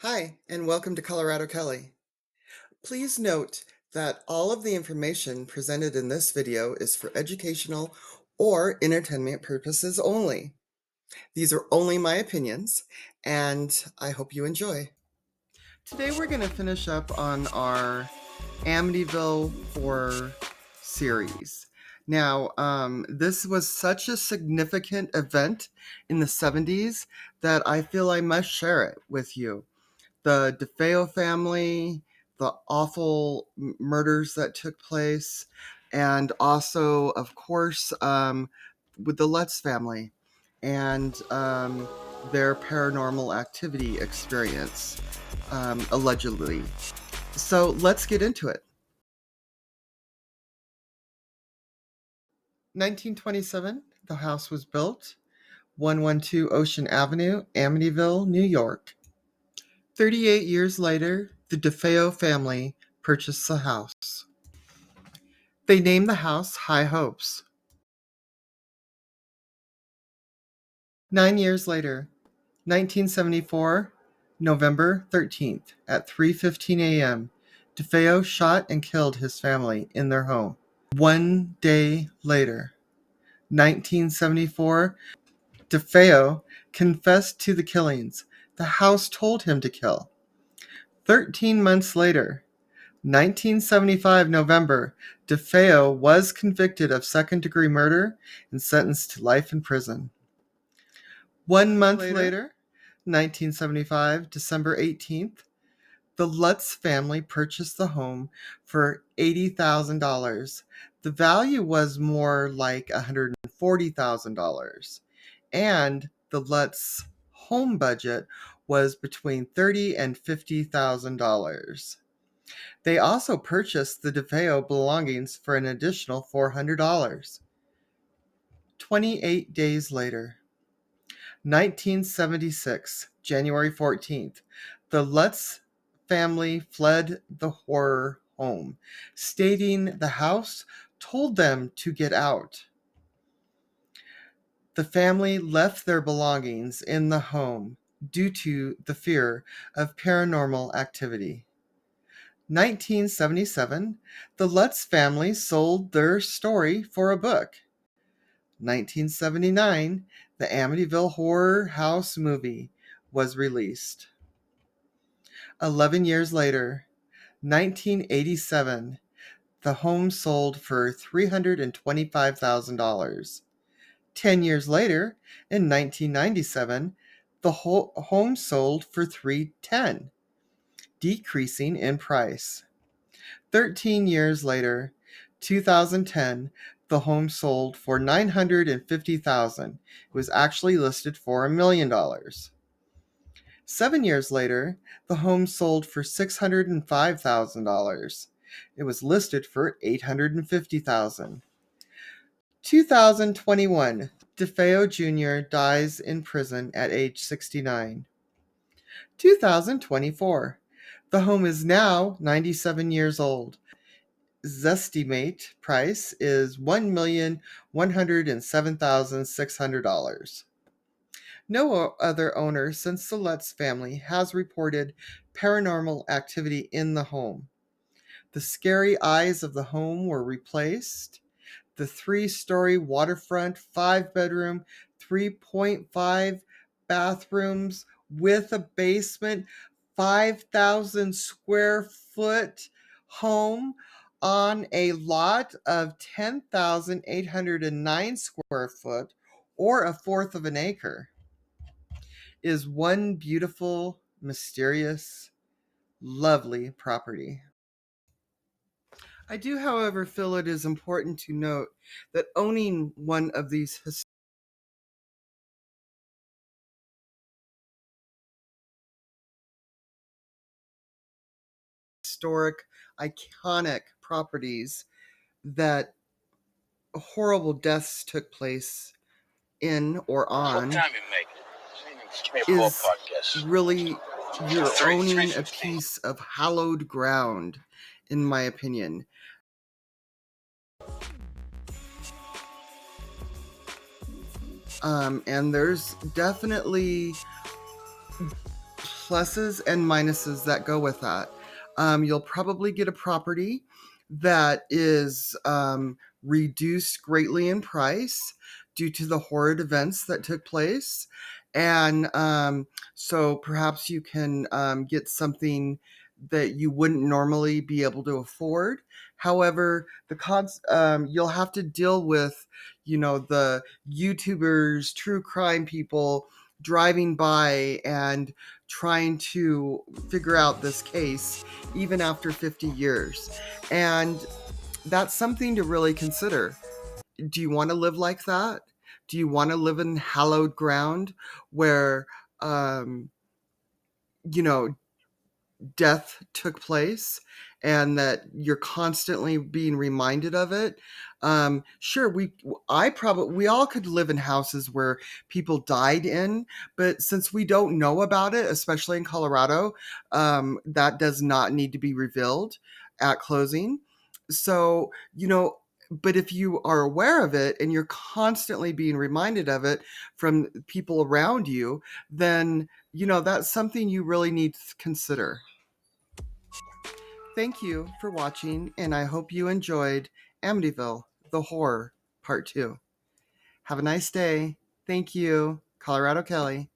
Hi, and welcome to Colorado Kelly. Please note that all of the information presented in this video is for educational or entertainment purposes only. These are only my opinions, and I hope you enjoy. Today we're going to finish up on our Amityville horror series. Now, this was such a significant event in the 70s that I feel I must share it with you. The DeFeo family, the awful murders that took place, and also, of course, with the Lutz family and their paranormal activity experience, allegedly. So let's get into it. 1927, the house was built, 112 Ocean Avenue, Amityville, New York. 38 years later, the DeFeo family purchased the house. They named the house High Hopes. 9 years later, 1974, November 13th, at 3:15 a.m., DeFeo shot and killed his family in their home. 1 day later, 1974, DeFeo confessed to the killings the house told him to kill. 13 months later, 1975 November, DeFeo was convicted of second-degree murder and sentenced to life in prison. 1 month later, 1975 December 18th, the Lutz family purchased the home for $80,000. The value was more like $140,000, and the Lutz home budget was between $30,000 and $50,000. They also purchased the DeFeo belongings for an additional $400. 28 days later, 1976, January 14th, the Lutz family fled the horror home, stating the house told them to get out. The family left their belongings in the home due to the fear of paranormal activity. 1977, the Lutz family sold their story for a book. 1979, the Amityville Horror House movie was released. 11 years later, 1987, the home sold for $325,000. 10 years later, in 1997, the home sold for $310,000, decreasing in price. 13 years later, 2010, the home sold for $950,000. It was actually listed for $1 million. 7 years later, the home sold for $605,000. It was listed for $850,000. 2021, DeFeo Jr. dies in prison at age 69. 2024, the home is now 97 years old. Zestimate price is $1,107,600. No other owner since the Lutz family has reported paranormal activity in the home. The scary eyes of the home were replaced. The 3-story waterfront, 5-bedroom, 3.5 bathrooms with a basement, 5,000 square foot home on a lot of 10,809 square foot, or a fourth of an acre, is one beautiful, mysterious, lovely property. I do, however, feel it is important to note that owning one of these historic, iconic properties that horrible deaths took place in or on is really, you're owning a piece of hallowed ground, in my opinion. And there's definitely pluses and minuses that go with that. You'll probably get a property that is reduced greatly in price due to the horrid events that took place. And so perhaps you can get something that you wouldn't normally be able to afford. However, you'll have to deal with, the YouTubers, true crime people driving by and trying to figure out this case even after 50 years. And that's something to really consider. Do you want to live like that? Do you want to live in hallowed ground where, um, you know, death took place and that you're constantly being reminded of it? Sure, we all could live in houses where people died in, but since we don't know about it, especially in Colorado, that does not need to be revealed at closing. So, but if you are aware of it and you're constantly being reminded of it from people around you, then, that's something you really need to consider. Thank you for watching, and I hope you enjoyed Amityville, the Horror, Part 2. Have a nice day. Thank you, Colorado Kelly.